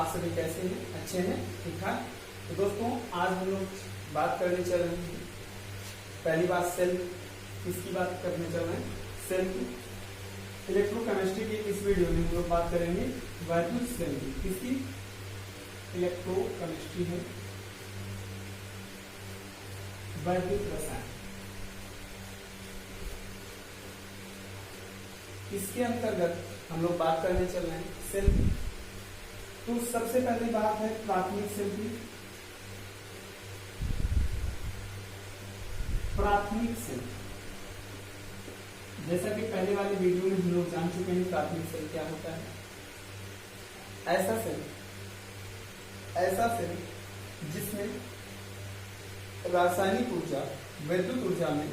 आप सभी कैसे हैं? अच्छे हैं? ठीक ठाक? तो दोस्तों आज हम लोग बात करने चल रहे हैं। पहली बात सेल, किसकी बात करने चल रहे हैं? सेल की। इलेक्ट्रोकेमिस्ट्री की इस वीडियो में हम लोग बात करेंगे वैद्युत सेल की। किसकी? इलेक्ट्रोकेमिस्ट्री है वैद्युत रसायन। इसके अंतर्गत हम लोग बात करने चल रहे हैं सेल की। तो सबसे पहली बात है प्राथमिक सेल की। प्राथमिक सेल, जैसा कि पहले वाले वीडियो में हम लोग जान चुके हैं प्राथमिक सेल क्या होता है। ऐसा सेल जिसमें रासायनिक ऊर्जा विद्युत ऊर्जा में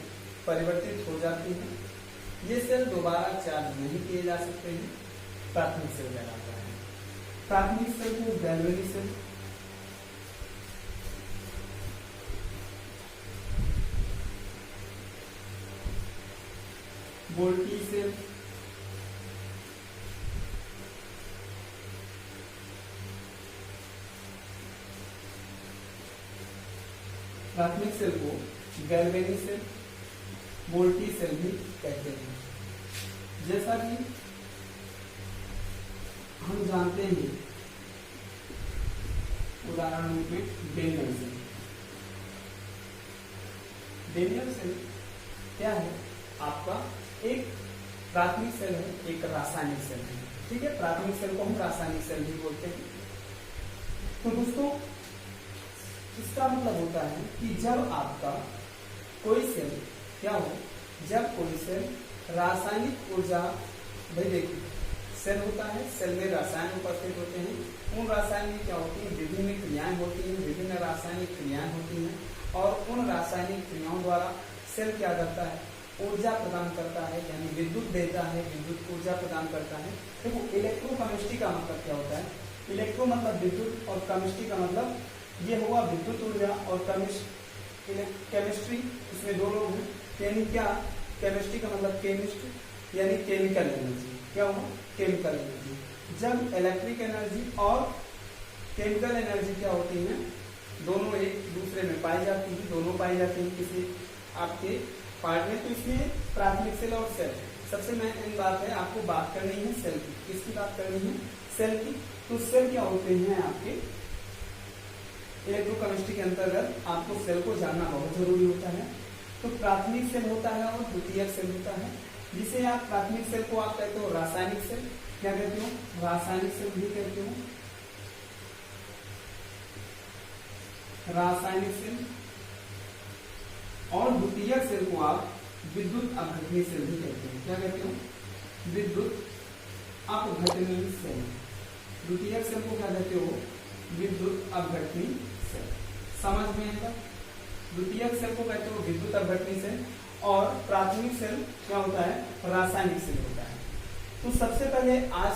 परिवर्तित हो जाती है। ये सेल दोबारा चार्ज नहीं किए जा सकते हैं, प्राथमिक सेल कहलाता है। प्राथमिक सेल को गैल्वेनिक सेल, वोल्टी सेल, प्राथमिक सेल को गैल्वेनिक सेल, वोल्टी सेल भी कहते हैं। जैसा कि हम जानते हैं उदाहरण में डेनियल सेल। डेनियल सेल क्या है? आपका एक प्राथमिक सेल है, एक रासायनिक सेल है। ठीक है, प्राथमिक सेल को हम रासायनिक सेल भी बोलते हैं। तो दोस्तों इसका मतलब होता है कि जब आपका कोई सेल क्या हो, जब कोई सेल रासायनिक ऊर्जा, भाई देखिए सेल होता है, सेल में रसायन उपस्थित होते हैं। उन रसायन में क्या होती है? विभिन्न क्रियाएं होती हैं, विभिन्न रासायनिक क्रियाएं होती हैं और उन रासायनिक क्रियाओं द्वारा सेल क्या करता है? ऊर्जा प्रदान करता है, यानी विद्युत देता है, विद्युत ऊर्जा प्रदान करता है। देखो इलेक्ट्रोकेमिस्ट्री का मतलब क्या होता है? इलेक्ट्रो मतलब विद्युत और केमिस्ट्री का मतलब ये हुआ विद्युत ऊर्जा और केमिस्ट्री, इसमें दो लोग हैं। यानी क्या? केमिस्ट्री का मतलब केमिस्ट यानी केमिकल एनर्जी। क्या हुआ? Chemical energy. जब इलेक्ट्रिक एनर्जी और केमिकल एनर्जी क्या होती है? दोनों एक दूसरे में पाई जाती है, दोनों पाई जाती है किसी आपके पार्ट में। तो इसमें प्राथमिक सेल और सेल, सबसे मेन बात है आपको बात करनी है सेल की। किसकी बात करनी है? सेल की। तो सेल क्या होते हैं आपके इलेक्ट्रोकेमिस्ट्री के अंतर्गत? आपको सेल को जानना बहुत जरूरी होता है। तो प्राथमिक सेल होता है और द्वितीयक सेल होता है, जिसे आप प्राथमिक सेल को आप कहते हो रासायनिक सेल। क्या कहते हो? रासायनिक सेल भी कहते हो, रासायनिक सेल। और द्वितीयक सेल को आप विद्युत अपघटनी सेल भी कहते हैं। क्या कहते हो? विद्युत अपघटनी सेल। द्वितीयक सेल को क्या कहते हो? विद्युत अपघटनी सेल। समझ में आएगा? द्वितीयक सेल को कहते हो विद्युत अपघटनी सेल और प्राथमिक सेल क्या होता है? रासायनिक सेल होता है। तो सबसे पहले आज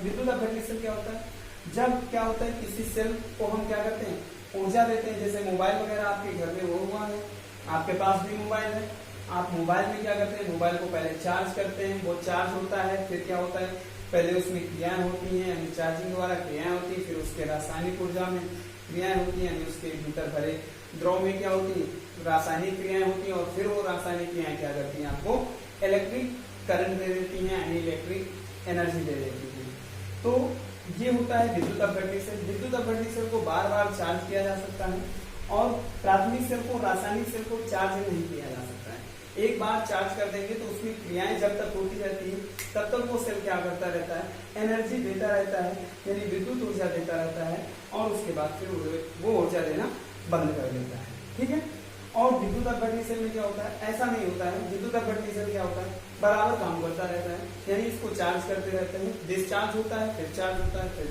विद्युत अपघटनी सेल क्या होता है? जब क्या होता है किसी सेल को हम क्या करते हैं? ऊर्जा देते हैं। जैसे मोबाइल वगैरह आपके घर में वो हुआ है, आपके पास भी मोबाइल है। आप मोबाइल में क्या करते हैं? मोबाइल को पहले चार्ज करते हैं, वो चार्ज होता है, फिर क्या होता है? पहले उसमें क्रियाएं होती हैं, यानी चार्जिंग द्वारा क्रियाएं होती है, फिर उसके रासायनिक ऊर्जा में क्रियाएं होती हैं, यानी उसके भीतर भरे द्रव में क्या होती है? रासायनिक क्रियाएं होती हैं और फिर वो रासायनिक क्रियाएं क्या करती हैं? आपको इलेक्ट्रिक करंट दे देती हैं, यानी इलेक्ट्रिक एनर्जी दे देती हैं। तो ये होता है विद्युत अपघटनी सेल। विद्युत अपघटनी सेल को बार बार चार्ज किया जा सकता है और प्राथमिक सेल को, रासायनिक सेल को चार्ज नहीं किया जा सकता है। एक बार चार्ज कर देंगे तो उसमें क्रियाएं जब तक होती रहती है तब तक वो सेल क्या करता रहता है? एनर्जी देता रहता है, यानी विद्युत ऊर्जा देता रहता है और उसके बाद फिर वो ऊर्जा देना बंद कर देता है। ठीक है। और विद्युत अपघटनी सेल में क्या होता है? ऐसा नहीं होता है। विद्युत अपघटनी सेल क्या होता है? बराबर काम करता रहता है, यानी इसको चार्ज करते रहते हैं। डिस्चार्ज होता है, फिर चार्ज होता है, फिर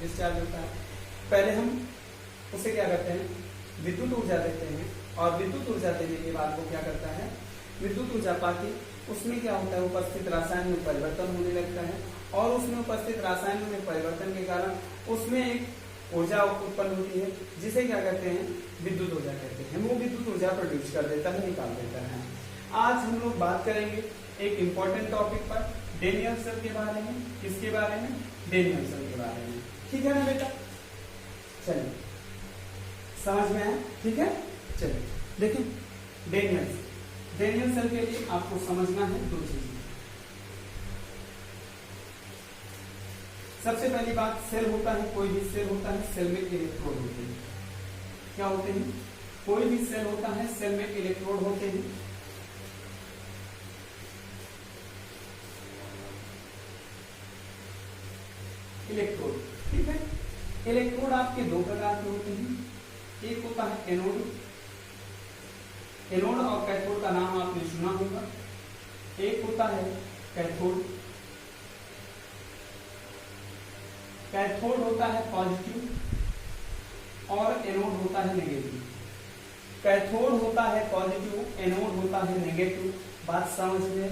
डिस्चार्ज होता है। पहले हम उसे क्या करते हैं? विद्युत ऊर्जा देते हैं और विद्युत ऊर्जा देने के बाद वो क्या करता है? विद्युत ऊर्जा पाके उसमें क्या होता है? उपस्थित रासायन में परिवर्तन होने लगता है और उसमें उपस्थित रासायन में परिवर्तन के कारण उसमें एक ऊर्जा उत्पन्न होती है, जिसे क्या कहते हैं? विद्युत ऊर्जा कहते हैं। वो विद्युत ऊर्जा प्रोड्यूस कर देता है, निकाल देता है। आज हम लोग बात करेंगे एक इम्पोर्टेंट टॉपिक पर, डेनियल सेल के बारे में। किसके बारे में? डेनियल सेल के बारे में। ठीक है ना बेटा? चलिए, समझ में आया? ठीक है, चलिए देखिए, डेनियल सेल के लिए आपको समझना है दो चीजें। सबसे पहली बात, सेल होता है, कोई भी सेल होता है, सेल में इलेक्ट्रोड होते हैं। क्या होते हैं? कोई भी सेल होता है, सेल में इलेक्ट्रोड होते हैं। इलेक्ट्रोड, ठीक है। इलेक्ट्रोड आपके दो प्रकार के होते हैं। एक होता है एनोड, एनोड और कैथोड का नाम आपने सुना होगा। एक होता है कैथोड, कैथोड होता है पॉजिटिव और एनोड होता है नेगेटिव। कैथोड होता है पॉजिटिव, एनोड होता है नेगेटिव। बात समझ में?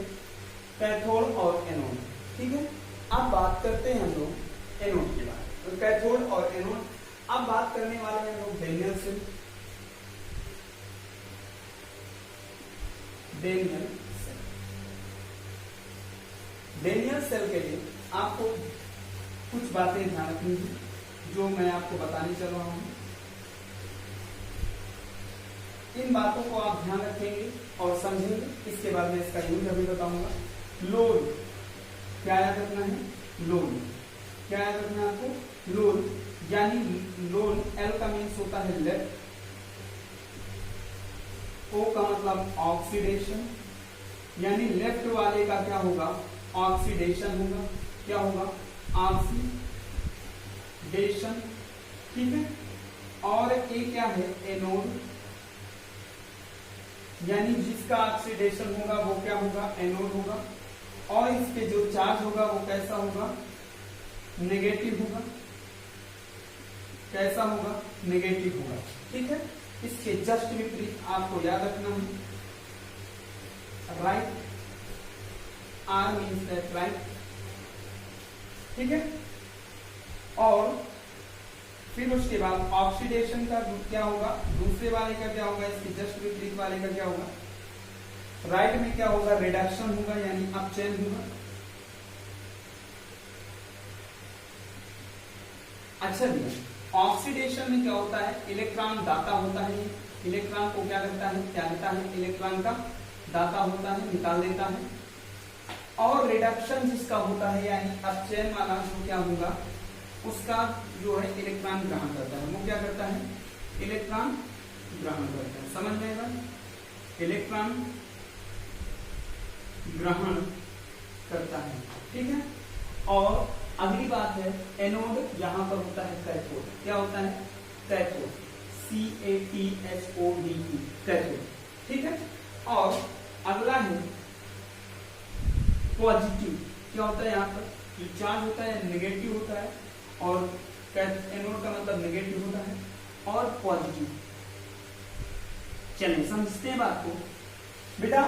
कैथोड और एनोड, ठीक है। अब बात करते हैं हम लोग एनोड के बारे में। तो कैथोड और एनोड, अब बात करने वाले हैं लोग Daniell cell. Daniell cell, Daniell cell के लिए आपको कुछ बातें ध्यान रखनी है जो मैं आपको बताने चल रहा हूं। इन बातों को आप ध्यान रखेंगे और समझेंगे, इसके बाद में इसका यूज अभी बताऊंगा। लोड, क्या याद रखना है? लोड, क्या याद रखना है आपको? लोड, यानी लोड एल का मीन्स होता है लेफ्ट, ओ का मतलब ऑक्सीडेशन, यानी लेफ्ट वाले का क्या होगा? ऑक्सीडेशन होगा। क्या होगा? ऑक्सीडेशन, ठीक है। और ए क्या है? एनोड, यानी जिसका ऑक्सीडेशन होगा वो क्या होगा? एनोड होगा। और इस पे जो चार्ज होगा वो कैसा होगा? नेगेटिव होगा। कैसा होगा? नेगेटिव होगा, ठीक है। इसके जस्ट विपरीत आपको याद रखना है, right, R means that right, ठीक है। और फिर उसके बाद ऑक्सीडेशन का क्या होगा? दूसरे वाले का क्या होगा? इसके जस्ट विपरीत वाले का क्या होगा? राइट में क्या होगा? रिडक्शन होगा, यानी अपचयन होगा। अच्छा भैया, ऑक्सीडेशन में क्या होता है? इलेक्ट्रॉन दाता होता है, इलेक्ट्रॉन को क्या करता है? त्यागता है, इलेक्ट्रॉन का दाता होता है, निकाल देता है। और रिडक्शन जिसका होता है, यानी अपचयन वाला जो क्या होगा? उसका जो है इलेक्ट्रॉन ग्रहण करता है। वो क्या करता है? इलेक्ट्रॉन ग्रहण करता है। समझ में आएगा? इलेक्ट्रॉन ग्रहण करता है, ठीक है। और अगली बात है एनोड, यहां पर होता है कैथोड। क्या होता है? कैथोड, CATHODE, कैथोड, ठीक है। और अगला है पॉजिटिव। क्या होता है? यहाँ पर जो चार्ज होता है नेगेटिव होता है, और एनोड का मतलब नेगेटिव होता है, और पॉजिटिव। चलिए समझते हैं बात को। बेटा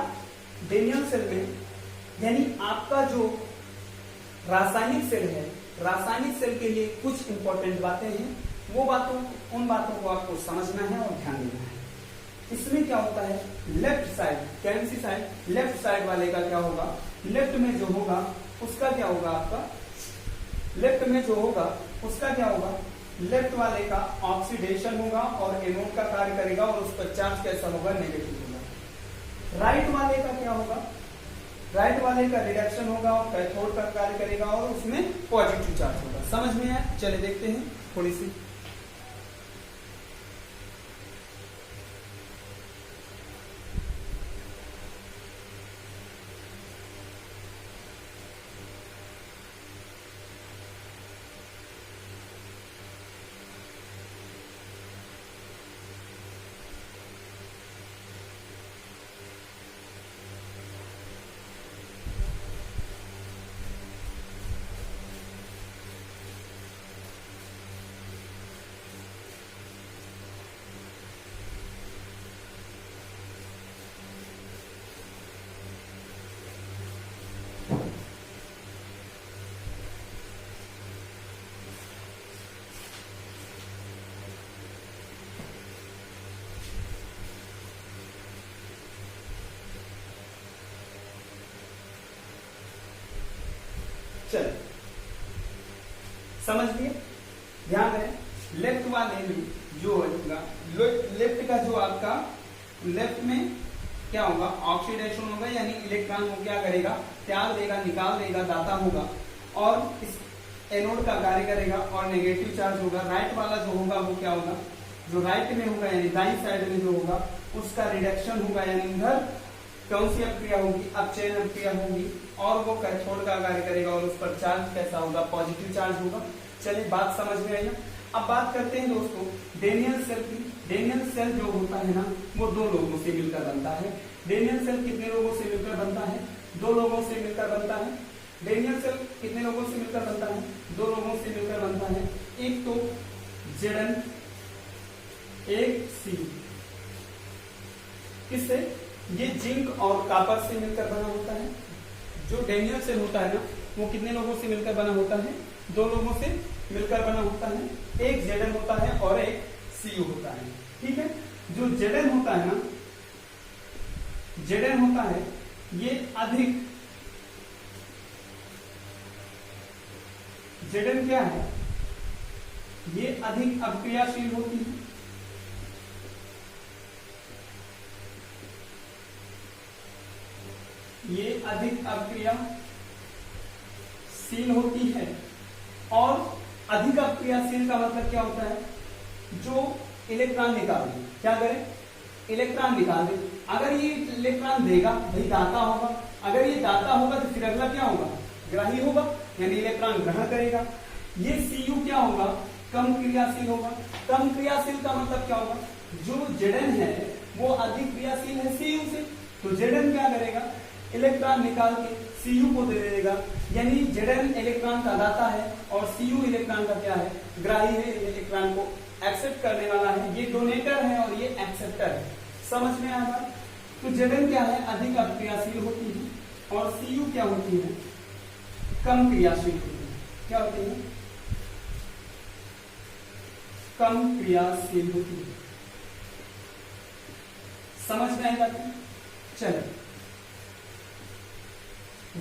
डेनियल सेल में, यानी आपका जो रासायनिक सेल है, रासायनिक सेल के लिए कुछ इंपॉर्टेंट बातें हैं, वो बातों, उन बातों को आपको समझना है और ध्यान देना है। इसमें क्या होता है? लेफ्ट साइड, कौन सी साइड? लेफ्ट साइड वाले का क्या होगा? लेफ्ट में जो होगा उसका क्या होगा? आपका लेफ्ट में जो होगा उसका क्या होगा? लेफ्ट वाले का ऑक्सीडेशन होगा और एनोड का कार्य करेगा, और उस पर चार्ज कैसा होगा? नेगेटिव होगा। राइट वाले का क्या होगा? राइट वाले का रिडक्शन होगा और कैथोड का कार्य करेगा, और उसमें पॉजिटिव चार्ज होगा। समझ में आया? चले देखते हैं थोड़ी सी। चलिए समझ लिए। ध्यान रहे, लेफ्ट वाले में जो होगा, लेफ्ट का जो आपका लेफ्ट में क्या होगा, ऑक्सीडेशन होगा, यानी इलेक्ट्रॉन को क्या करेगा, त्याग देगा, निकाल देगा, दाता होगा और इस एनोड का कार्य करेगा और नेगेटिव चार्ज होगा। राइट वाला जो होगा वो क्या होगा, जो राइट में होगा यानी दाईं साइड में जो होगा उसका रिडक्शन होगा, यानी उधर कौन सी अपक्रिया होगी, अपचयन अपक्रिया होगी और वो कैथोड का कार्य करेगा और उस पर चार्ज कैसा होगा, पॉजिटिव चार्ज होगा। चलिए बात समझ में आई ना। अब बात करते हैं दोस्तों डेनियल सेल की। डेनियल सेल जो होता है ना वो दो लोगों से मिलकर बनता है। डेनियल सेल कितने लोगों से मिलकर बनता है, दो लोगों से मिलकर बनता है। डेनियल सेल कितने लोगों से मिलकर बनता है, दो लोगों से मिलकर बनता है। एक तो Zn, एक C। किससे, ये जिंक और कॉपर से मिलकर बना होता है। जो डेनियल सेल होता है ना वो कितने लोगों से मिलकर बना होता है, दो लोगों से मिलकर बना होता है। एक Zn होता है और एक Cu होता है। ठीक है, जो Zn होता है ना, Zn होता है ये अधिक, Zn क्या है, ये अधिक अपक्रियाशील होती है। ये अधिक अपक्रियाशील होती है और अधिक अपक्रियाशील का मतलब क्या होता है, जो इलेक्ट्रॉन निकाल दे, क्या करे, इलेक्ट्रॉन निकाल दे। अगर ये इलेक्ट्रॉन देगा भाई दाता होगा, अगर ये दाता होगा तो फिर अगला क्या होगा, ग्राही होगा, यानी इलेक्ट्रॉन ग्रहण करेगा। ये Cu क्या होगा, कम क्रियाशील होगा। कम क्रियाशील का मतलब क्या होगा, जो Zn है वो अधिक क्रियाशील है Cu से, तो Zn क्या करेगा, इलेक्ट्रॉन निकाल के Cu को दे देगा, यानी Zn इलेक्ट्रॉन का दाता है और Cu इलेक्ट्रॉन का क्या है, ग्राही है, इलेक्ट्रॉन को एक्सेप्ट करने वाला है। ये डोनेटर है और ये एक्सेप्टर है। समझ में आया बात। तो Zn क्या है, अधिक अपक्रियाशील होती है और Cu क्या होती है, कम क्रियाशील होती है। क्या होती है, कम क्रियाशील होती है। समझ में आएगा। चलो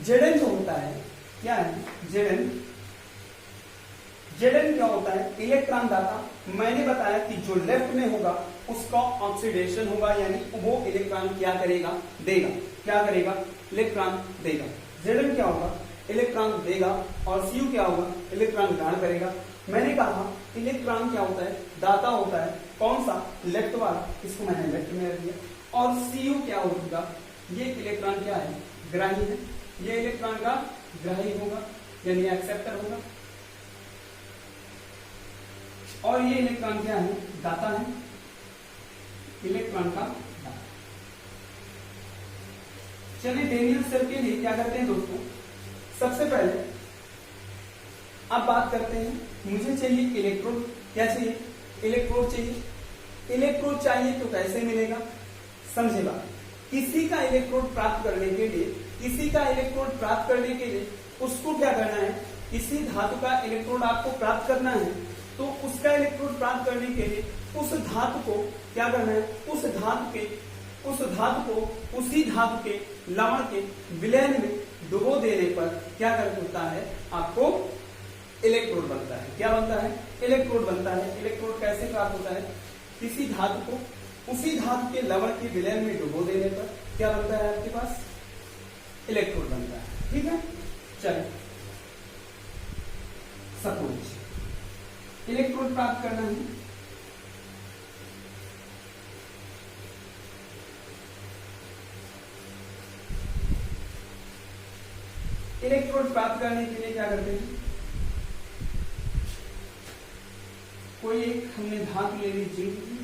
Zn जो होता है क्या है, Zn क्या होता है, इलेक्ट्रॉन दाता। मैंने बताया कि जो लेफ्ट में होगा उसका ऑक्सीडेशन होगा, यानी वो इलेक्ट्रॉन क्या करेगा, देगा, क्या करेगा, इलेक्ट्रॉन देगा। Zn क्या होगा, इलेक्ट्रॉन देगा और Cu क्या होगा, इलेक्ट्रॉन ग्रहण करेगा। मैंने कहा इलेक्ट्रॉन क्या होता है, दाता होता है। कौन सा, लेफ्ट वाला, इसको मैंने लेफ्ट में रख दिया। और Cu क्या होगा, ये इलेक्ट्रॉन क्या है, ग्राही है, ये इलेक्ट्रॉन का ग्राही होगा यानी एक्सेप्टर होगा और ये इलेक्ट्रॉन क्या है, दाता है, इलेक्ट्रॉन का दाता। चलिए डेनियल सेल के लिए क्या करते हैं दोस्तों, सबसे पहले अब बात करते हैं, मुझे चाहिए इलेक्ट्रोड। क्या चाहिए, इलेक्ट्रोड चाहिए। इलेक्ट्रोड चाहिए तो कैसे मिलेगा, समझे बात। किसी का इलेक्ट्रोड प्राप्त करने के लिए, किसी का इलेक्ट्रोड प्राप्त करने के लिए उसको क्या करना है, किसी धातु का इलेक्ट्रोड आपको प्राप्त करना है तो उसका इलेक्ट्रोड प्राप्त करने के लिए उस धातु को क्या करना है, उस धातु को उसी धातु के लवण के विलयन में डुबो देने पर क्या कर होता है, आपको इलेक्ट्रोड बनता है। क्या बनता है, इलेक्ट्रोड बनता है। इलेक्ट्रोड कैसे प्राप्त होता है, किसी धातु को उसी धातु के लवण के विलयन में डुबो देने पर क्या बनता है, आपके पास इलेक्ट्रोड बनता है। ठीक है, चलिए सपोज इलेक्ट्रोड प्राप्त करना है, इलेक्ट्रोड प्राप्त करने के लिए क्या करते हैं, कोई एक हमने धातु ले ली जिंक की,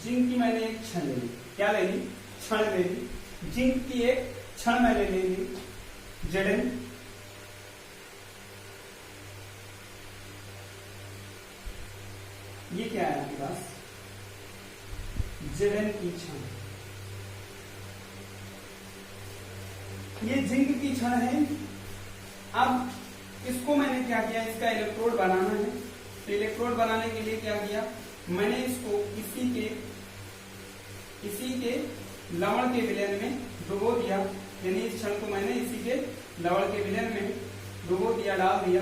जिंक की मैंने एक छड़ ले ली। क्या ले ली, छड़ ले ली। जिंक की एक छड़ मैंने ले ली Zn, ये क्या है आपके पास, Zn की छड़। ये जिंक की छड़ है। अब इसको मैंने क्या किया, इसका इलेक्ट्रोड बनाना है। तो इलेक्ट्रोड बनाने के लिए क्या किया, मैंने इसको इसी के लवण के विलयन में डुबो दिया, यानी इस क्षण को मैंने इसी के लवण के विलयन में डुबो दिया, डाल दिया,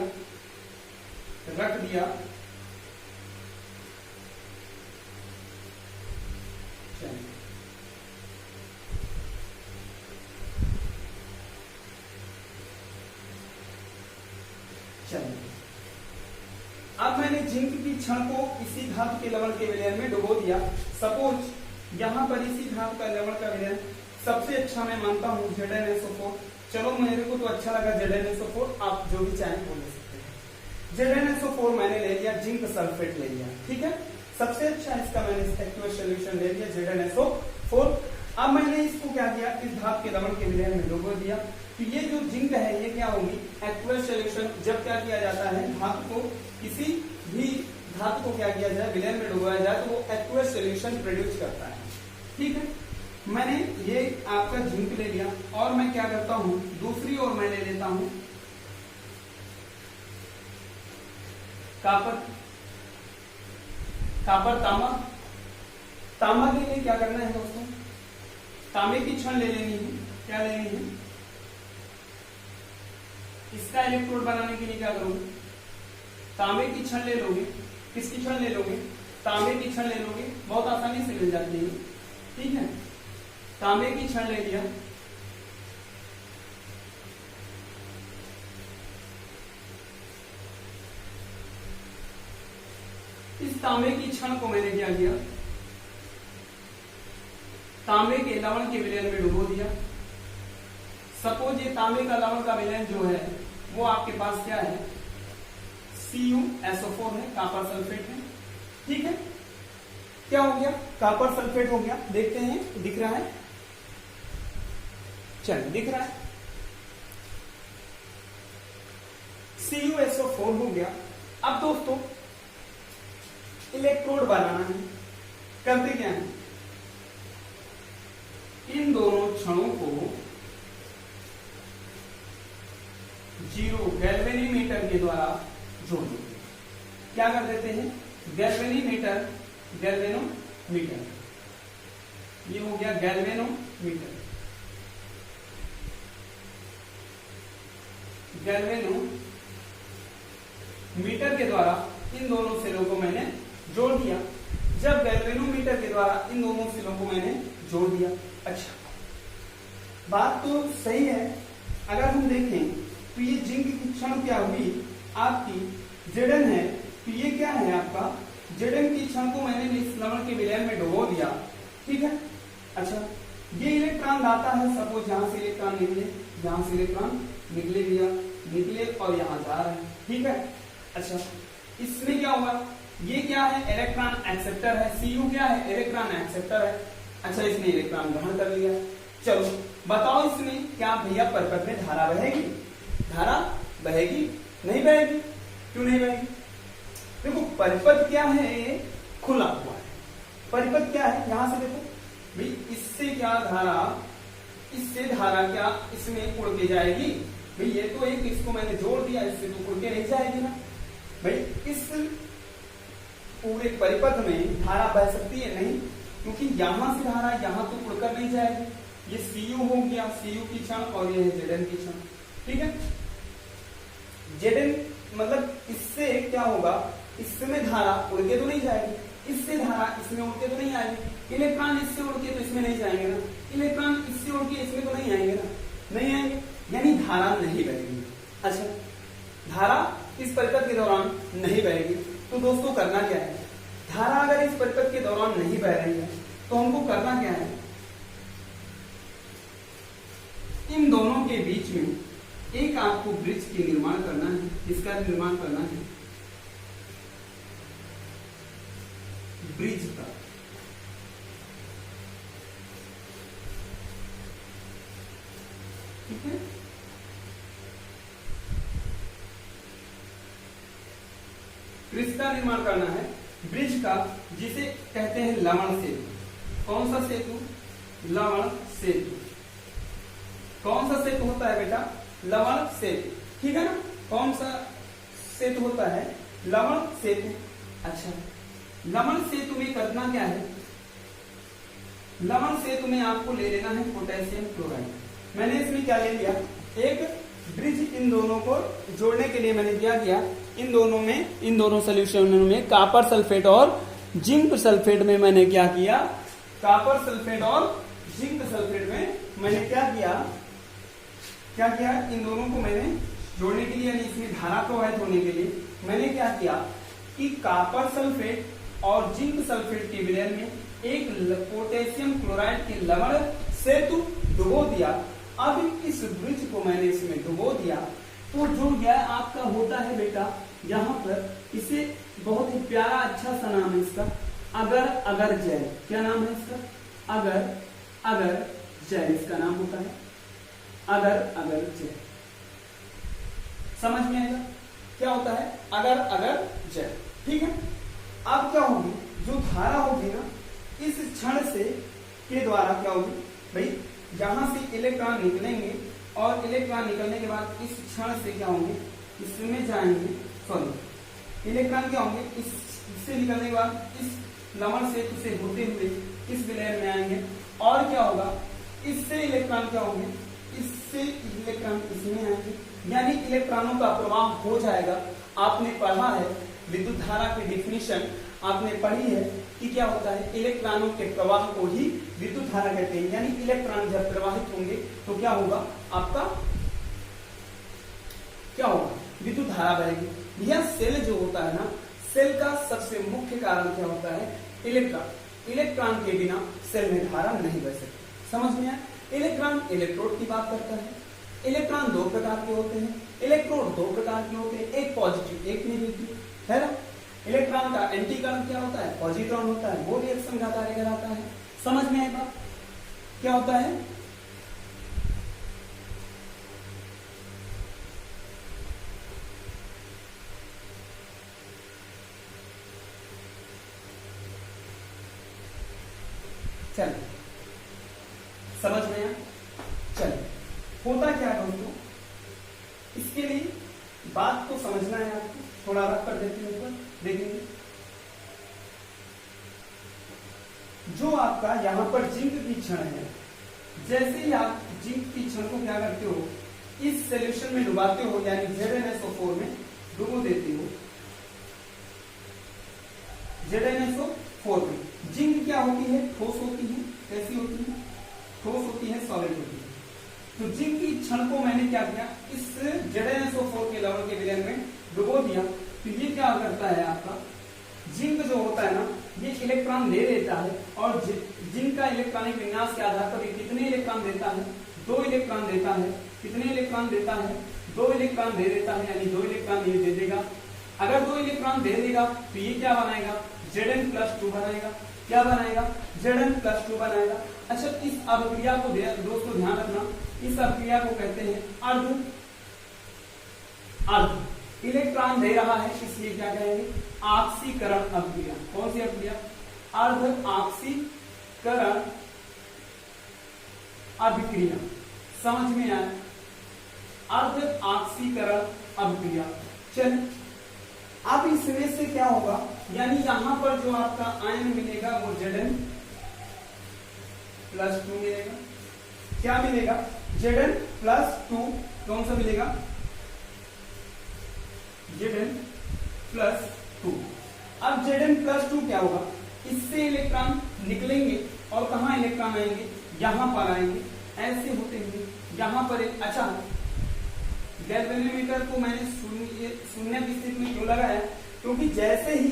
रख दिया। चलिए अब मैंने जिंक की छड़ को इसी धातु के लवण के विलयन में डुबो दिया। सपोज यहाँ पर इसी धातु का लवण का विलयन सबसे अच्छा मैं मानता हूँ ZnSO4। चलो मेरे को तो अच्छा लगा ZnSO4, आप जो भी चाहें बोल सकते हैं। ZnSO4 मैंने ले लिया, जिंक सल्फेट ले लिया, ठीक है। सबसे अच्छा इसका मैंने एक्वस सॉल्यूशन ले लिया ZnSO4। अब मैंने इसको क्या किया, इस धातु के लवण के विलयन में डुबो दिया। तो ये जो जिंक है ये क्या होगी, एक्वस सॉल्यूशन। जब क्या किया जाता है, धातु को किसी भी धातु को क्या किया जाए, विलयन में डुबाया जाए तो वो एक्वस सॉल्यूशन प्रोड्यूस करता है, ठीक है। मैंने ये आपका जिंक ले लिया और मैं क्या करता हूं, दूसरी ओर मैं ले लेता हूं कापर, तांबा। तांबा के लिए क्या करना है दोस्तों, तांबे की छड़ ले लेनी है। क्या लेनी है, इसका इलेक्ट्रोड बनाने के लिए क्या करोगे, तांबे की छड़ ले लोगे। किसकी छड़ ले लोगे, तांबे की छड़ ले लोगे, बहुत आसानी से मिल जाती है, ठीक है। तांबे की छड़ ले लिया, इस तांबे की छड़ को मैंने क्या किया, तांबे के लवण के विलयन में डुबो दिया। सपोज ये तांबे का लवण का विलयन जो है वो आपके पास क्या है, CuSO4 है, कॉपर सल्फेट है, ठीक है। क्या हो गया, कॉपर सल्फेट हो गया। देखते हैं दिख रहा है, चल दिख रहा है, CuSO4 हो गया। अब दोस्तों इलेक्ट्रोड बनाना है, करते क्या है, इन दोनों क्षणों को 0 गैल्वेनीमीटर के द्वारा जोड़ देते हैं। क्या कर देते हैं, गैल्वेनीमीटर, गैल्वेनोमीटर, ये हो गया गैल्वेनोमीटर, गैल्वेनोमीटर के द्वारा इन दोनों सेलों को मैंने जोड़ दिया। जब गैल्वेनोमीटर के द्वारा इन दोनों सेलों को मैंने जोड़ दिया, अच्छा बात तो सही है। अगर हम देखें तो ये जिंक की क्षण क्या हुई आपकी, Zn है, तो ये क्या है आपका, Zn की क्षण को मैंने इस लवण के विलयन में डुबो दिया, ठीक है। अच्छा ये इलेक्ट्रॉन दाता है, सपोज यहां से इलेक्ट्रॉन निकले, यहां से इलेक्ट्रॉन निकले दिया, निकले और यहां जा रहे हैं, ठीक है। अच्छा इसमें क्या हुआ, ये क्या है, इलेक्ट्रॉन एक्सेप्टर है, Cu क्या है, इलेक्ट्रॉन एक्सेप्टर है। अच्छा इसने इलेक्ट्रॉन ग्रहण कर लिया। चलो बताओ इसमें क्या भैया परिपथ में धारा बहेगी, धारा बहेगी, नहीं बहेगी, क्यों नहीं बहेगी, देखो परिपथ क्या है, खुला हुआ है। परिपथ क्या है, यहां से देखो भाई, इससे क्या धारा, इससे धारा क्या इसमें उड़ के जाएगी भाई, ये तो एक इसको मैंने जोड़ दिया, इससे तो उड़ के नहीं जाएगी ना भाई। इस पूरे परिपथ में धारा बह सकती है, नहीं, क्योंकि यहां से धारा यहां तो उड़कर नहीं जाएगी। ये Cu हो गया, Cu की क्षण, और ये है Zn की क्षण, ठीक है। Zn मतलब इससे क्या होगा, इसमें धारा उड़ के तो नहीं जाएगी, इससे धारा इसमें उड़ के तो नहीं आएगी। इलेक्ट्रॉन इससे उड़ के तो इसमें नहीं जाएंगे ना, इलेक्ट्रॉन इससे उड़ के इसमें तो नहीं आएंगे ना, नहीं आएंगे, यानी धारा नहीं बहेगी। अच्छा धारा इस परिपथ के दौरान नहीं बहेगी, तो दोस्तों करना क्या है, धारा अगर इस परिपथ के दौरान नहीं बह रही है तो हमको करना क्या है, इन दोनों के बीच में एक आपको ब्रिज की निर्माण करना है। इसका निर्माण करना है ब्रिज का, ठीक है। ब्रिज का निर्माण करना है, ब्रिज का, जिसे कहते हैं लवण सेतु। कौन सा सेतु, लवण सेतु। कौन सा सेतु होता है बेटा, लवण सेतु, ठीक है ना। कौन सा सेतु होता है, लवण सेतु। अच्छा लवण सेतु में करना क्या है, लवण सेतु में आपको ले लेना है पोटेशियम क्लोराइड। मैंने इसमें क्या ले लिया, एक ब्रिज इन दोनों को जोड़ने के लिए मैंने क्या किया, इन दोनों सोल्यूशनों में कॉपर सल्फेट और जिंक सल्फेट में मैंने क्या किया, कॉपर सल्फेट और जिंक सल्फेट में मैंने क्या किया, इन दोनों को मैंने जोड़ने के लिए, यानी इसमें धारा प्रवाहित होने के लिए मैंने क्या किया कि कॉपर सल्फेट और जिंक सल्फेट के विलयन में एक पोटेशियम क्लोराइड के लवण से डुबो दिया। अब इस ब्रिज को मैंने इसमें डुबो दिया, तो जो यह आपका होता है बेटा, यहाँ पर इसे बहुत ही प्यारा अच्छा सा नाम है इसका, अगर जैल। क्या नाम है इसका? अगर जैल इसका नाम होता है, अगर जैल। समझ में आएगा क्या होता है अगर जैल? ठीक है। अब क्या होगी, जो धारा होगी ना, इस क्षण से के द्वारा क्या होगी भाई, यहां से इलेक्ट्रॉन निकलेंगे और इलेक्ट्रॉन निकलने के बाद इस क्षण से क्या होंगे, इसमें जाएंगे, सॉरी इलेक्ट्रॉन क्या होंगे, इससे निकलने के बाद इस लवण से इसे होते हुए इस विलयन में आएंगे, और क्या होगा, इससे इलेक्ट्रॉन क्या होंगे, इससे इलेक्ट्रॉन इसमें आएंगे, यानी इलेक्ट्रॉनों का प्रवाह हो जाएगा। आपने पढ़ा है विद्युत धारा की डिफिनीशन आपने पढ़ी है कि क्या होता है, इलेक्ट्रॉनों के प्रवाह को ही विद्युत धारा कहते हैं। यानी इलेक्ट्रॉन जब प्रवाहित होंगे तो क्या होगा, आपका क्या होगा, विद्युत धारा बहेगी। यह सेल जो होता है ना, सेल का सबसे मुख्य कारण क्या होता है, इलेक्ट्रॉन के बिना सेल में धारा नहीं बह सकती। समझ में आया? इलेक्ट्रॉन इलेक्ट्रोड की बात करता है। इलेक्ट्रॉन दो प्रकार के होते हैं, इलेक्ट्रोड दो प्रकार के होते हैं, एक पॉजिटिव एक नेगेटिव, है ना। इलेक्ट्रॉन का एंटी करण क्या होता है, पॉजिट्रॉन होता है, वो रिएक्शन का कार्य कराता है। समझ में आएगा क्या होता है? चलिए समझ में आया। चलिए होता क्या है दोस्तों, इसके लिए बात को समझना है आपको, थोड़ा रख कर देते हैं ऊपर, देखेंगे जो आपका यहाँ पर जिंक की क्षण है, जैसे ही आप जिंक की क्षण को क्या करते हो, इस सॉल्यूशन में डुबाते हो, यानी ZnSO4 में डुबो देते हो। ZnSO4 में जिंक क्या होती है, ठोस होती है। कैसी होती है? ठोस होती है, सॉलिड होती है। तो जिंक की क्षण को मैंने क्या किया, इस ZnSO4 के लवण के विलयन में डुबो दिया। तो ये क्या करता है, आपका जिंक जो होता है ना, ये इलेक्ट्रॉन दे देता है, और जिंक का इलेक्ट्रॉनिक विन्यास के आधार पर कितने इलेक्ट्रॉन देता है, 2 इलेक्ट्रॉन देता है। कितने इलेक्ट्रॉन देता है, 2 इलेक्ट्रॉन दे देता है, यानी 2 इलेक्ट्रॉन ये दे देगा। अगर 2 इलेक्ट्रॉन दे देगा तो ये क्या बनाएगा, Zn+2 बनाएगा। क्या बनाएगा, Zn+2 बनाएगा। अच्छा, इस अभिक्रिया को दोस्तों ध्यान रखना, इस अभिक्रिया को कहते हैं अर्ध इलेक्ट्रॉन दे रहा है, इसलिए क्या कहेंगे, ऑक्सीकरण अभिक्रिया। कौन सी अभिक्रिया, अर्ध ऑक्सीकरण अभिक्रिया। समझ में आया, अर्ध ऑक्सीकरण अभिक्रिया। चलिए अब इसमें से क्या होगा, यानी यहां पर जो आपका आयन मिलेगा वो Zn+2 मिलेगा। क्या मिलेगा, Zn+2। कौन सा मिलेगा, Zn+2। अब Zn+2 क्या होगा, इससे इलेक्ट्रॉन निकलेंगे और कहां इलेक्ट्रॉन आएंगे, यहां पर आएंगे, ऐसे होते हुए यहां पर एक। अच्छा, गैल्वेनोमीटर को मैंने शून्य की स्थिति में क्यों लगाया, क्योंकि जैसे ही,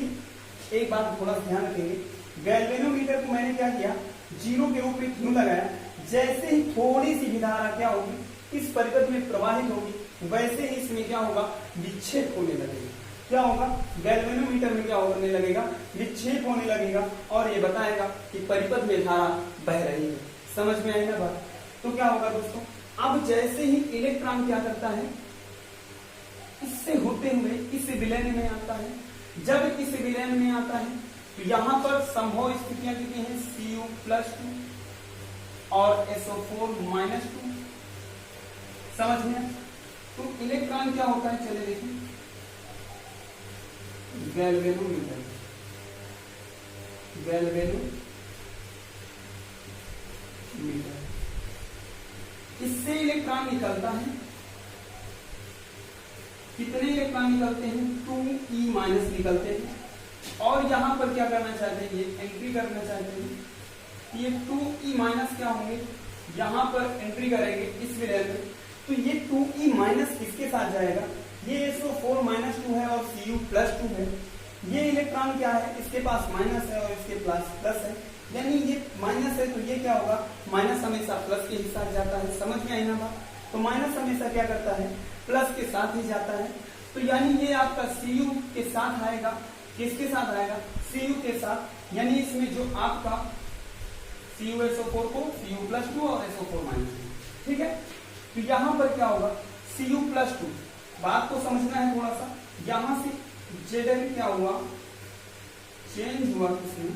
एक बात थोड़ा ध्यान रखेंगे, गैल्वेनोमीटर को मैंने क्या किया, 0 के रूप में क्यों लगाया, जैसे ही थोड़ी सी भी धारा क्या होगी इस परिपथ में प्रवाहित होगी, वैसे ही इसमें क्या होगा, विक्षेप होने लगेगा। क्या होगा, गैल्वेनोमीटर में क्या होने लगेगा, विक्षेप होने लगेगा, और ये बताएगा कि परिपथ में धारा बह रही है। समझ में आई ना बात? तो क्या होगा दोस्तों, अब जैसे ही इलेक्ट्रॉन क्या करता है, इससे होते हुए इस विलयन में आता है। जब इस विलयन में आता है तो यहां पर संभव स्थितियां कितनी हैं, Cu+2 और SO4-2। समझ में? तो इलेक्ट्रॉन क्या होता है, चले देखिए, गैल्वेनोमीटर, इससे इलेक्ट्रॉन निकलता है कितने इलेक्ट्रॉन निकलते हैं, 2e माइनस निकलते हैं। और यहाँ पर क्या करना चाहते हैं, ये एंट्री करना चाहते हैं, ये 2e माइनस क्या होंगे, यहाँ पर एंट्री करेंगे इस विलेन में, तो ये 2e माइनस किसके साथ जाएगा, ये SO4 माइनस 2 है और Cu प्लस 2 है। ये इलेक्ट्रॉन क्या है, इसके पास माइनस है और इसके पास प्लस है, यानी ये माइनस है तो ये क्या होगा, माइनस हमेशा प्लस के साथ जाता है। समझ में आई ना बात, तो माइनस हमेशा क्या करता है, प्लस के साथ ही जाता है। तो यानी ये आपका Cu के साथ आएगा, किसके साथ आएगा, Cu के साथ, यानी इसमें जो आपका CuSO4 को Cu प्लस 2 और SO4 माइनस 2, ठीक है। तो यहां पर क्या होगा, Cu प्लस 2, बात को समझना है थोड़ा सा। यहां से Zn क्या हुआ, चेंज हुआ किसमें,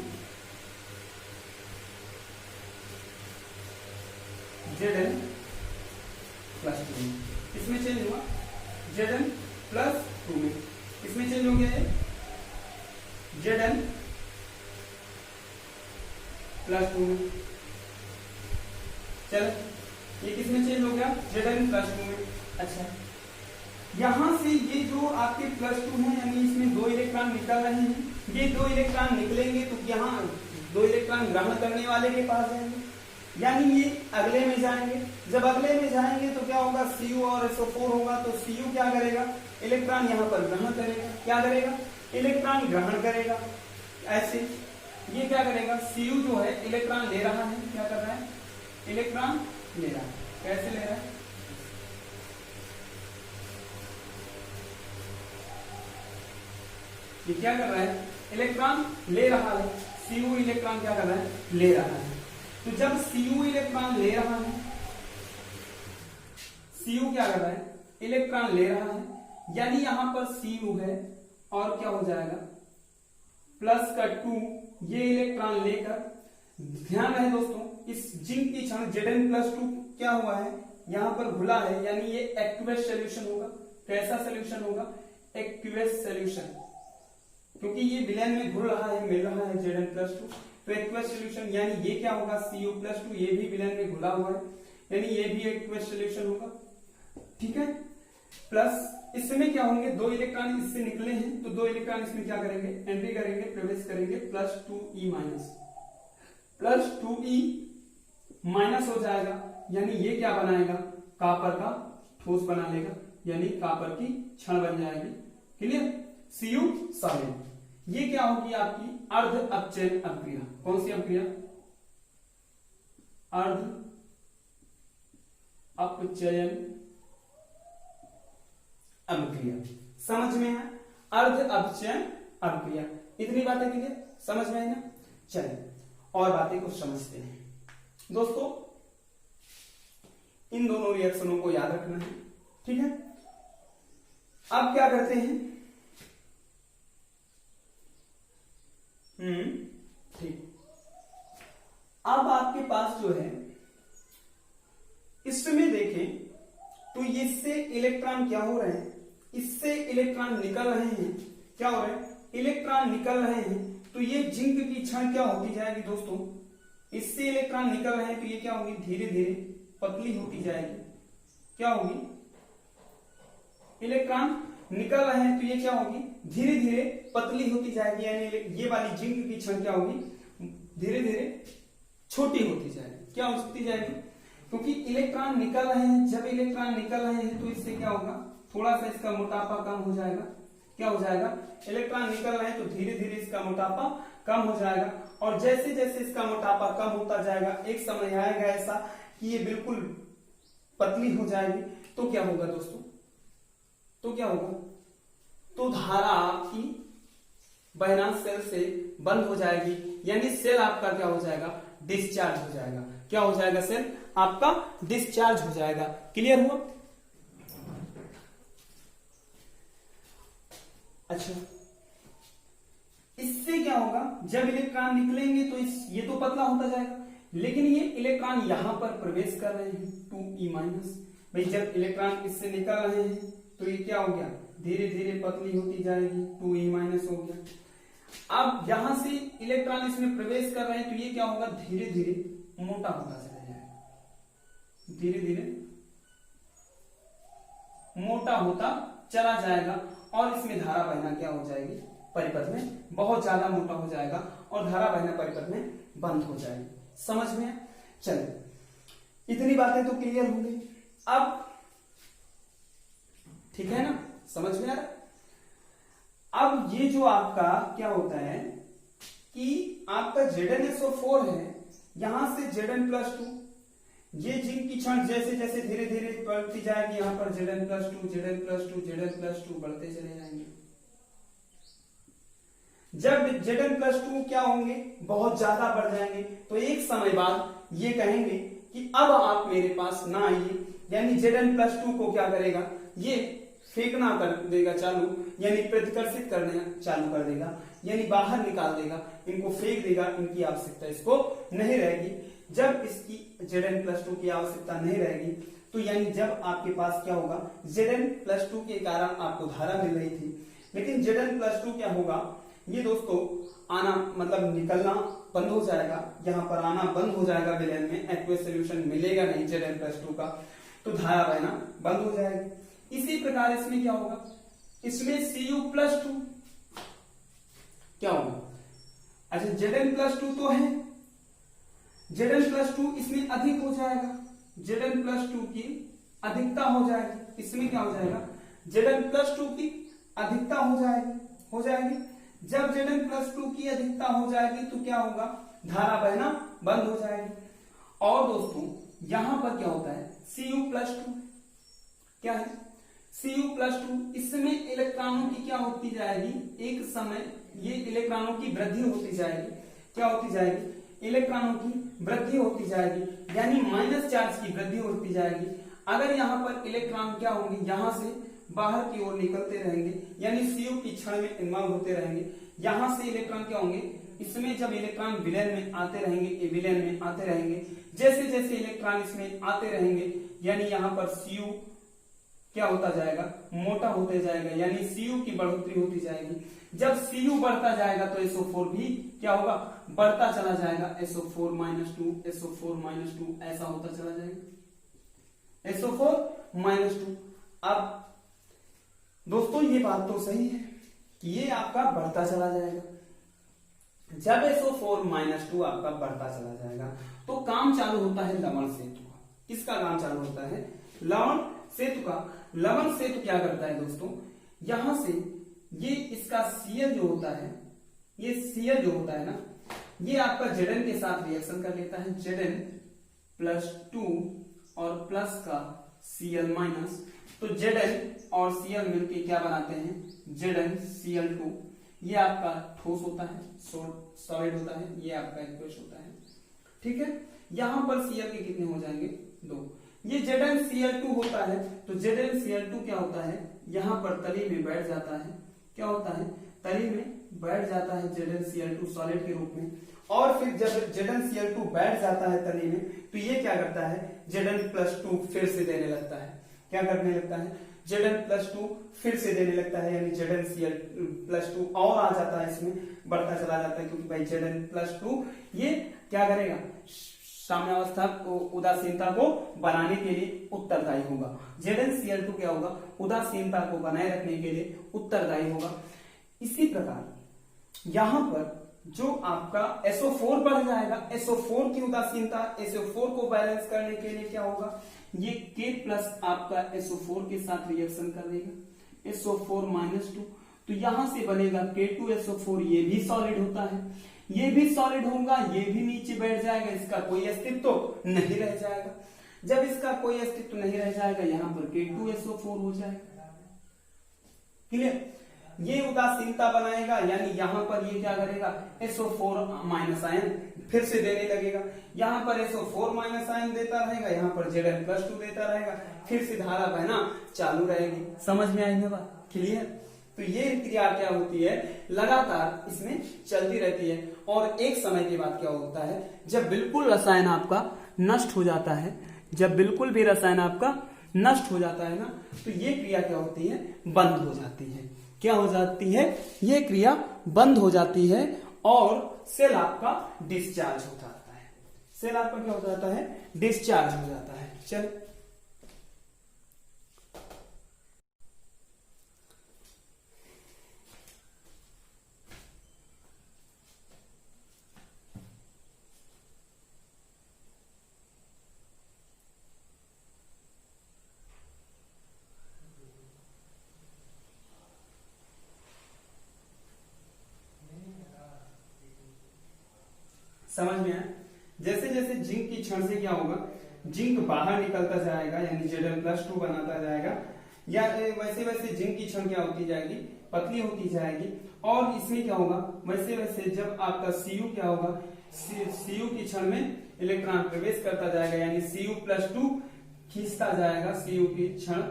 Zn प्लस 2 में, इसमें चेंज हुआ Zn प्लस 2 में, इसमें चेंज हो गया है Zn प्लस 2 में। चल ये किसमें चेंज हो गया, Zn प्लस 2 में। अच्छा, यहां से ये जो आपके प्लस 2 है, यानी इसमें 2 इलेक्ट्रॉन निकल रहे हैं, ये 2 इलेक्ट्रॉन निकलेंगे तो यहाँ 2 इलेक्ट्रॉन ग्रहण करने वाले के पास जाएंगे, यानी ये अगले में जाएंगे। जब अगले में जाएंगे तो क्या होगा, Cu और SO4 होगा, तो Cu क्या करेगा, इलेक्ट्रॉन यहाँ पर ग्रहण करेगा, क्या करेगा, इलेक्ट्रॉन ग्रहण करेगा। ऐसे ये क्या करेगा, Cu जो है इलेक्ट्रॉन ले रहा है, क्या कर रहा है, इलेक्ट्रॉन ले रहा है। कैसे ले रहा है, ये क्या कर रहा है, इलेक्ट्रॉन ले रहा है। Cu इलेक्ट्रॉन क्या कर रहा है, ले रहा है। तो जब Cu इलेक्ट्रॉन ले रहा है, Cu क्या कर रहा है, इलेक्ट्रॉन ले रहा है, यानी यहां पर Cu है और क्या हो जाएगा, प्लस का 2, ये इलेक्ट्रॉन लेकर, ध्यान रहे दोस्तों, इस जिंक की क्षण Zn प्लस 2 क्या हुआ है, यहां पर घुला है, यानी ये एक्वियस सॉल्यूशन होगा। कैसा सॉल्यूशन होगा, एक्वियस सॉल्यूशन, क्योंकि ये विलेन में घुल रहा है, मिल रहा है Zn प्लस 2, तो एक्वियस सॉल्यूशन, यानी ये क्या होगा, Cu प्लस 2, ये भी विलेन में घुला हुआ है, यानी ये भी एक्वियस सॉल्यूशन होगा, ठीक है। प्लस इसमें क्या होंगे, 2 इलेक्ट्रॉन इससे निकले हैं, तो 2 इलेक्ट्रॉन इसमें क्या करेंगे, एंट्री करेंगे, प्रवेश करेंगे, plus 2e minus, plus 2e minus हो जाएगा, यानी ये क्या बनाएगा, कॉपर का ठोस बना लेगा, यानी कॉपर की छड़ बन जाएगी। Clear, Cu solid. ये क्या होगी आपकी अर्ध अपचयन अभिक्रिया। कौन सी अभिक्रिया, अर्ध अपचयन अभिक्रिया। समझ में है, अर्ध अपचयन अभिक्रिया। इतनी बातें क्लियर, समझ में है ना। चलिए और बातें को समझते हैं दोस्तों। इन दोनों रिएक्शनों को याद रखना है, ठीक है। अब क्या करते हैं, ठीक, अब आपके पास जो है, इसमें देखें तो इससे इलेक्ट्रॉन क्या हो रहे हैं, इससे इलेक्ट्रॉन निकल रहे हैं, क्या हो रहे हैं, इलेक्ट्रॉन निकल रहे हैं, तो ये जिंक की क्षण क्या होती जाएगी दोस्तों, इससे इलेक्ट्रॉन निकल रहे हैं तो ये क्या होगी, धीरे धीरे पतली होती जाएगी। क्या होगी, इलेक्ट्रॉन निकल रहे हैं तो ये क्या होगी, धीरे धीरे पतली होती जाएगी, यानी ये वाली जिंक की क्षण क्या होगी, धीरे धीरे छोटी होती जाएगी। क्या होती जाएगी, क्योंकि इलेक्ट्रॉन निकल रहे हैं, जब इलेक्ट्रॉन निकल रहे हैं तो इससे क्या होगा, थोड़ा सा इसका मोटापा कम हो जाएगा। क्या हो जाएगा, इलेक्ट्रॉन निकल रहे हैं तो धीरे धीरे इसका मोटापा कम हो जाएगा, और जैसे जैसे इसका मोटापा कम होता जाएगा, एक समय आएगा ऐसा कि ये बिल्कुल पतली हो जाएगी। तो क्या होगा दोस्तों, तो क्या होगा, तो धारा आपकी बहना सेल से बंद हो जाएगी, यानी सेल आपका क्या हो जाएगा, डिस्चार्ज हो जाएगा। क्या हो जाएगा, सेल आपका डिस्चार्ज हो जाएगा। क्लियर हुआ। अच्छा, इससे क्या होगा, जब इलेक्ट्रॉन निकलेंगे तो ये तो पतला होता जाएगा, लेकिन ये इलेक्ट्रॉन यहां पर प्रवेश कर रहे हैं 2e माइनस। भाई जब इलेक्ट्रॉन इससे निकल रहे हैं तो ये क्या हो गया, धीरे धीरे पतली होती जाएगी, 2e माइनस हो गया। अब यहां से इलेक्ट्रॉन इसमें प्रवेश कर रहे हैं तो ये क्या होगा, धीरे धीरे मोटा होता चला जाएगा, धीरे धीरे मोटा होता चला जाएगा और इसमें धारा बहना क्या हो जाएगी, परिपथ में बहुत ज्यादा मोटा हो जाएगा और धारा बहना परिपथ में बंद हो जाएगी। समझ में? चलिए इतनी बातें तो क्लियर हो गई। अब ठीक है ना, समझ में आ रहा? अब ये जो आपका क्या होता है कि आपका ZnSO4 है, यहां से Zn+2, ये जिंक की क्षण जैसे जैसे धीरे धीरे बढ़ती जाएगी, यहां पर Zn+2 Zn+2 Zn+2 बढ़ते चले जाएंगे। जब Zn+2 क्या होंगे, बहुत ज्यादा बढ़ जाएंगे, तो एक समय बाद ये कहेंगे कि अब आप मेरे पास ना आइए, यानी Zn+2 को क्या करेगा, ये फेंकना कर देगा चालू, यानी प्रतिकर्षित करना चालू कर देगा, यानी बाहर निकाल देगा, इनको फेंक देगा, इनकी आवश्यकता इसको नहीं रहेगी। जब इसकी Zn+2 की आवश्यकता नहीं रहेगी तो यानी जब आपके पास क्या होगा, Zn+2 के कारण आपको धारा मिल रही थी, लेकिन Zn+2 क्या होगा, ये दोस्तों आना मतलब निकलना बंद हो जाएगा, यहाँ पर आना बंद हो जाएगा विलयन में, एक्वस सोल्यूशन मिलेगा नहीं Zn+2 का, तो धारा बहना बंद हो जाएगी। इसी प्रकार इसमें क्या होगा, इसमें Cu+2 क्या होगा, अच्छा Zn+2 तो है, Zn+2 इसमें अधिक हो जाएगा, Zn+2 की अधिकता हो जाएगी, इसमें क्या हो जाएगा, Zn+2 की अधिकता हो जाएगी। जब Zn+2 की अधिकता हो जाएगी तो क्या होगा, धारा बहना बंद हो जाएगी। और दोस्तों यहां पर क्या होता है, Cu+2 क्या है, Cu+2 इसमें इलेक्ट्रॉनों की क्या होती जाएगी, एक समय ये इलेक्ट्रॉनों की वृद्धि होती जाएगी, क्या होती जाएगी, इलेक्ट्रॉनों की वृद्धि होती जाएगी, यानी माइनस चार्ज की वृद्धि होती जाएगी। अगर यहाँ पर इलेक्ट्रॉन क्या होंगे, यहां से बाहर की ओर निकलते रहेंगे, यानी Cu की क्षण में इन्वॉल्व होते रहेंगे, यहां से इलेक्ट्रॉन क्या होंगे, इसमें जब इलेक्ट्रॉन विलयन में आते रहेंगे, विलयन में आते रहेंगे, जैसे जैसे इलेक्ट्रॉन इसमें आते रहेंगे, यानी यहाँ पर Cu क्या होता जाएगा, मोटा होते जाएगा, यानी Cu की बढ़ोतरी होती जाएगी। जब Cu बढ़ता जाएगा तो SO4 भी क्या होगा, बढ़ता चला जाएगा, SO4-2 SO4-2 ऐसा होता चला जाएगा, SO4-2। अब दोस्तों ये बात तो सही है कि ये आपका बढ़ता चला जाएगा। जब SO4-2 आपका बढ़ता चला जाएगा तो काम चालू होता है लवण सेतु का। किसका काम चालू होता है, लवण सेतु का। लवण सेतु क्या करता है दोस्तों, यहां से ये इसका Cl जो होता है, ये Cl जो होता है ना, ये आपका Zn के साथ रिएक्शन कर लेता है, Zn+2 और प्लस का Cl-, तो Zn और Cl मिलके क्या बनाते हैं, ZnCl2। ये आपका ठोस होता है, सॉलिड होता है, ये आपका एक्वस होता है, ठीक है। यहां पर Cl के कितने हो जाएंगे, 2। ये ZnCl2 होता है, तो ZnCl2 क्या होता है, यहां पर तली में बैठ जाता है, क्या होता है, तली में बैठ जाता है ZnCl2 सॉलिड के रूप में। और फिर जब ZnCl2 बैठ जाता है तली में, तो ये क्या करता है, Zn+2 फिर से देने लगता है, क्या करने लगता है, Zn+2 फिर से देने लगता है, यानी ZnCl+2 और आ जाता है, इसमें बढ़ता चला जाता है, क्योंकि भाई Zn+2 ये क्या करेगा, साम्यावस्था को, उदासीनता को बनाने के लिए उत्तरदायी होगा। ZnCl2 क्या होगा, उदासीनता को बनाए रखने के लिए उत्तरदायी होगा। इसी प्रकार यहां पर जो आपका SO4 बढ़ जाएगा, SO4 की उदासीनता, SO4 को बैलेंस करने के लिए क्या होगा, ये K+ आपका SO4 के साथ रिएक्शन कर देगा, SO4-2, तो यहां से बनेगा K2SO4, ये भी सॉलिड होता है, ये भी सॉलिड होगा, ये भी नीचे बैठ जाएगा, इसका कोई अस्तित्व तो नहीं रह जाएगा। जब इसका कोई अस्तित्व नहीं रह जाएगा, यहां पर K2SO4 हो जाएगा, क्लियर। ये उदासीनता बनाएगा, यानी यहां पर ये क्या करेगा, SO4- आयन फिर से देने लगेगा, यहां पर SO4- आयन देता रहेगा, यहां पर Zn+2 देता रहेगा, फिर से धारा बहना चालू रहेगी। समझ में आई है बात, क्लियर। तो ये क्रिया क्या होती है, लगातार इसमें चलती रहती है, और एक समय के बाद क्या होता है, जब बिल्कुल रसायन आपका नष्ट हो जाता है, जब बिल्कुल भी रसायन आपका नष्ट हो जाता है ना, तो ये क्रिया क्या होती है, बंद हो जाती है। क्या हो जाती है, ये क्रिया बंद हो जाती है, और सेल आपका डिस्चार्ज हो जाता है। सेल आपका क्या हो जाता है, डिस्चार्ज हो जाता है। चल समझ में आया? जैसे जैसे जिंक की क्षण से क्या होगा, जिंक बाहर निकलता जाएगा यानी Zn+2 बनाता जाएगा, या वैसे वैसे जिंक की क्षण क्या होती जाएगी, पतली होती जाएगी। और इसमें क्या होगा, वैसे वैसे जब आपका Cu क्या होगा, Cu की क्षण में इलेक्ट्रॉन प्रवेश करता जाएगा यानी Cu+2 खींचता जाएगा। Cu की क्षण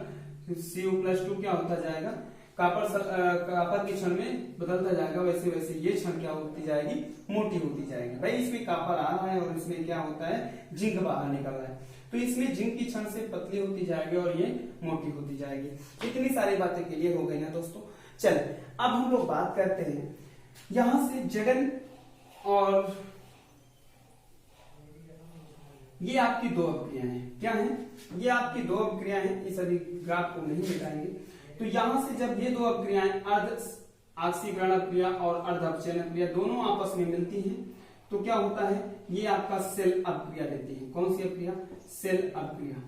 Cu+2 क्या होता जाएगा, कापर की क्षण में बदलता जाएगा। वैसे वैसे ये क्षण क्या होती जाएगी, मोटी होती जाएगी। भाई इसमें कापर आ रहा है और इसमें क्या होता है, जिंक बाहर निकल रहा है, तो इसमें जिंक की क्षण से पतली होती जाएगी और ये मोटी होती जाएगी। इतनी सारी बातें क्लियर हो गई ना दोस्तों। चलिए अब हम लोग बात करते हैं यहां से Zn और ये आपकी दो अभिक्रियाएं हैं। क्या हैं? ये आपकी दो अभिक्रियाएं हैं। इस अभी ग्राफ को नहीं मिटाएंगे। तो यहां से जब ये दो अभिक्रियाएं अर्ध ऑक्सीकरण अभिक्रिया और अर्ध अपचयन अभिक्रिया दोनों आपस में मिलती हैं तो क्या होता है, ये आपका सेल अभिक्रिया देती है। कौन सी अभिक्रिया? सेल अभिक्रिया।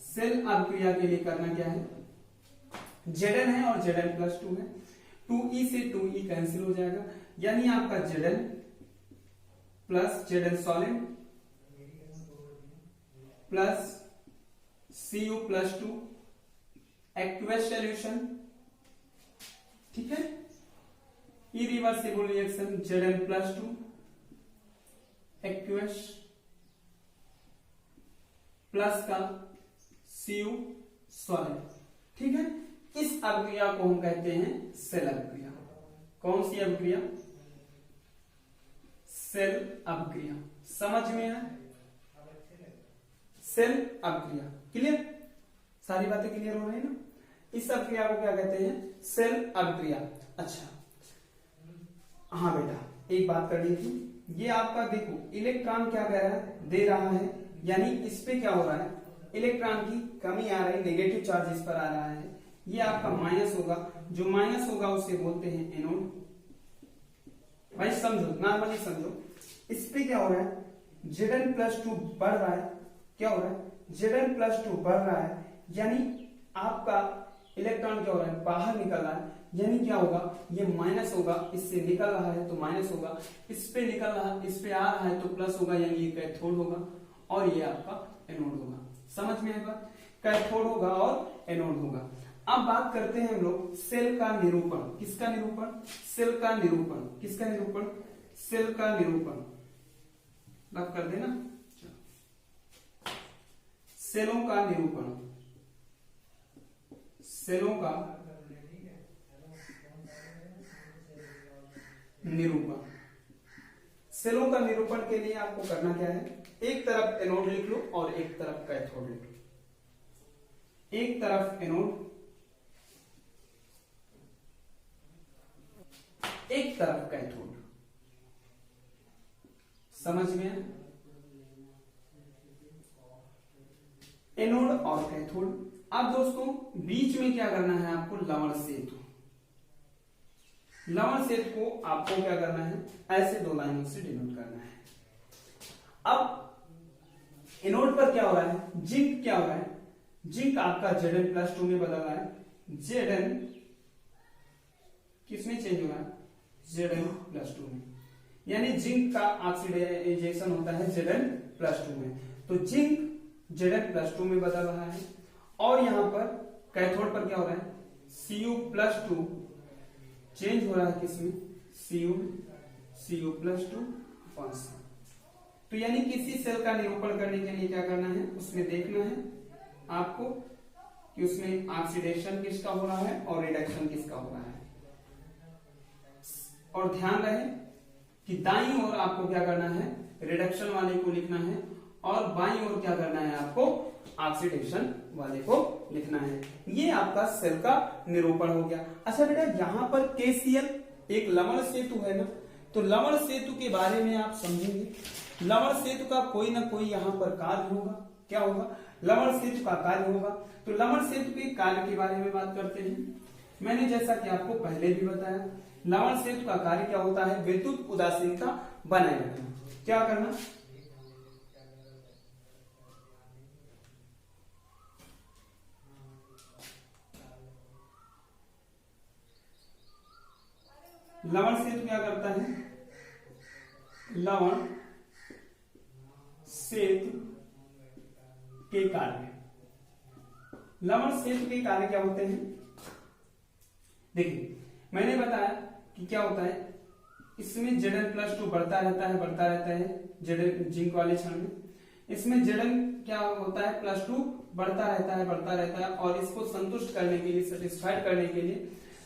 सेल अभिक्रिया के लिए करना क्या है, Zn है और Zn+2 है, 2e से 2e कैंसिल हो जाएगा यानी आपका Zn plus Zn solid plus Cu+2 aqueous solution, ठीक है, irreversible reaction Zn+2 aqueous plus का Cu सॉलिड, ठीक है। इस अभिक्रिया को हम कहते हैं सेल अभिक्रिया। कौन सी अभिक्रिया? सेल अभिक्रिया। समझ में है? सेल अभिक्रिया क्लियर, सारी बातें क्लियर हो रही है ना। इस अभिक्रिया को क्या कहते हैं, सेल अभिक्रिया। अच्छा हाँ बेटा, एक बात करनी थी, ये आपका देखो इलेक्ट्रॉन क्या कह रहा है, दे रहा है, यानी इस पे क्या हो रहा है, इलेक्ट्रॉन की कमी आ रही है, नेगेटिव चार्ज इस पर आ रहा है, ये आपका माइनस होगा। जो माइनस होगा उसे बोलते हैं एनोड। भाई समझो, नॉर्मली समझो, इस पे क्या हो रहा है, Zn+2 बढ़ रहा है। क्या हो रहा है, Zn+2 बढ़ रहा है यानी आपका इलेक्ट्रॉन क्या हो रहा है, बाहर निकल रहा है, यानी क्या होगा, ये माइनस होगा, इससे निकल रहा है तो माइनस होगा, इस पे निकल रहा है, इस पे आ रहा है तो प्लस होगा, यानी ये कैथोड होगा और ये आपका एनोड होगा। समझ में आएगा, कैथोड होगा और एनोड होगा। अब बात करते हैं हम लोग सेल का निरूपण। किसका निरूपण? सेल का निरूपण। किसका निरूपण? सेल का निरूपण। रब कर देना, सेलों का निरूपण। सेलों का निरूपण। सेलों का निरूपण के लिए आपको करना क्या है, एक तरफ एनोड लिख लो और एक तरफ कैथोड लिख लो। एक तरफ एनोड, एक तरफ कैथोड। समझ में? एनोड और कैथोड। अब दोस्तों बीच में क्या करना है आपको, लवण सेतु। लवण सेतु को आपको क्या करना है, ऐसे दो लाइनों से डिनोट करना है। अब एनोड पर क्या हो रहा है, जिंक क्या हो रहा है, जिंक आपका Zn+2 में बदल रहा है। Zn किसमें चेंज हो रहा है, Zn+2 में, यानी जिंक का ऑक्सीडाइजेशन होता है Zn+2 में, तो जिंक Zn+2 में बदल रहा है। और यहां पर कैथोड पर क्या हो रहा है, Cu+2 चेंज हो रहा है किसमें, Cu+2 फंक्शन। तो यानी किसी सेल का निरूपण करने के लिए क्या करना है, उसमें देखना है आपको कि उसमें ऑक्सीडेशन किसका हो रहा है और रिडक्शन किसका हो रहा है। और ध्यान रहे कि दाईं ओर आपको क्या करना है, रिडक्शन वाले को लिखना है और बाईं ओर क्या करना है आपको, ऑक्सीडेशन वाले को लिखना है। ये आपका सेल का निरूपण हो गया। अच्छा बेटा यहाँ पर KCl एक लवण सेतु है ना, तो लवण सेतु के बारे में आप समझेंगे। लवण सेतु का कोई ना कोई यहाँ पर कार्य होगा। क्या होगा, लवण सेतु का कार्य होगा। तो लवण सेतु के कार्य के बारे में बात करते हैं। मैंने जैसा कि आपको पहले भी बताया, लवण सेतु का कार्य क्या होता है, विद्युत उदासीनता बनाए रखना। क्या करना, लवण सेतु क्या करता है? लवण सेतु के कार्य, लवण सेतु के कार्य क्या होते हैं? देखिए मैंने बताया कि क्या होता है, इसमें Zn+2 बढ़ता रहता है जिंक वाले क्षण में। इसमें Zn क्या होता है? +2 बढ़ता रहता है और इसको संतुष्ट करने के लिए, सेटिस्फाइड करने के लिए,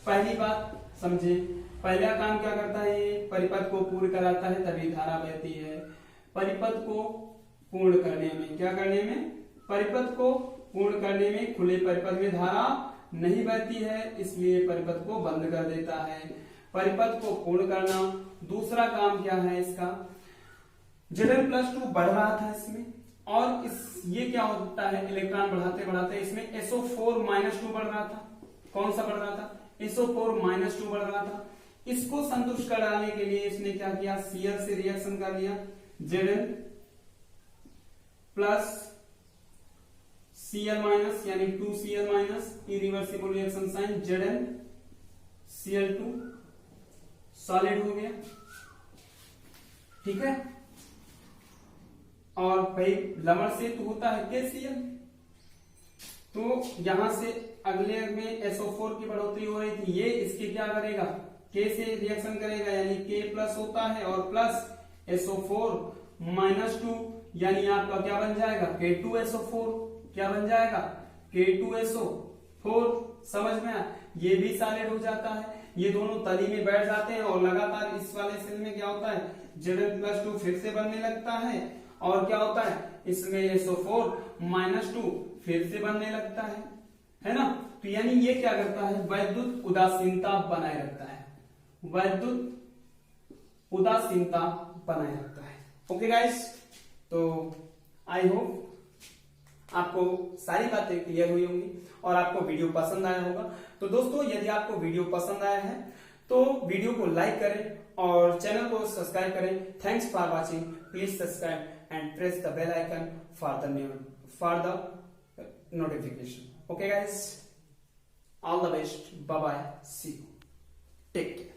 पहली बात समझे, पहला काम क्या करता है? ये परिपथ को पूर्ण कराता है तभी धारा बहती है। परिपथ को पूर्ण करने में, क्या करने में? परिपथ को पूर्ण करने में खुले परिपथ में धारा नहीं बहती है, इसलिए परिपथ को बंद कर देता है। परिपथ को पूर्ण करना। दूसरा काम क्या है इसका? Zn+2 बढ़ रहा था इसमें, और ये क्या होता है? इलेक्ट्रॉन बढ़ाते बढ़ाते इसमें SO4-2 बढ़ रहा था। कौन सा बढ़ रहा था? SO4-2 बढ़ रहा था। इसको संतुष्ट कराने के लिए इसने क्या किया? Cl से रिएक्शन कर लिया, Zn प्लस Cl- यानी 2Cl- irreversible reaction sign, ZnCl2 solid हो गया, ठीक है। और भाई लवण सेतु होता है KCl, तो यहां से अगले में SO4 की बढ़ोतरी हो रही थी, ये इसके क्या करेगा? K से रिएक्शन करेगा, यानी K प्लस होता है और प्लस SO4-2, यानी आपका क्या बन जाएगा? K2SO4। क्या बन जाएगा? K2SO4। समझ में आया? ये भी सॉलिड हो जाता है, ये दोनों तली में बैठ जाते हैं और लगातार इस वाले सेल में क्या होता है? Zn+2 फिर से बनने लगता है, और क्या होता है? इसमें SO4-2 फिर से बनने लगता है ना। तो यानी ये क्या करता है? वैद्युत उदासीनता बनाए रखता है, वैद्युत उदासीनता बनाए रखता है। ओके गाइस, तो आई होप आपको सारी बातें क्लियर हुई होंगी और आपको वीडियो पसंद आया होगा। तो दोस्तों, यदि आपको वीडियो पसंद आया है तो वीडियो को लाइक करें और चैनल को सब्सक्राइब करें। Thanks for watching, please subscribe and press the bell icon for the notification. Okay guys, all the best, bye bye, see you, take care.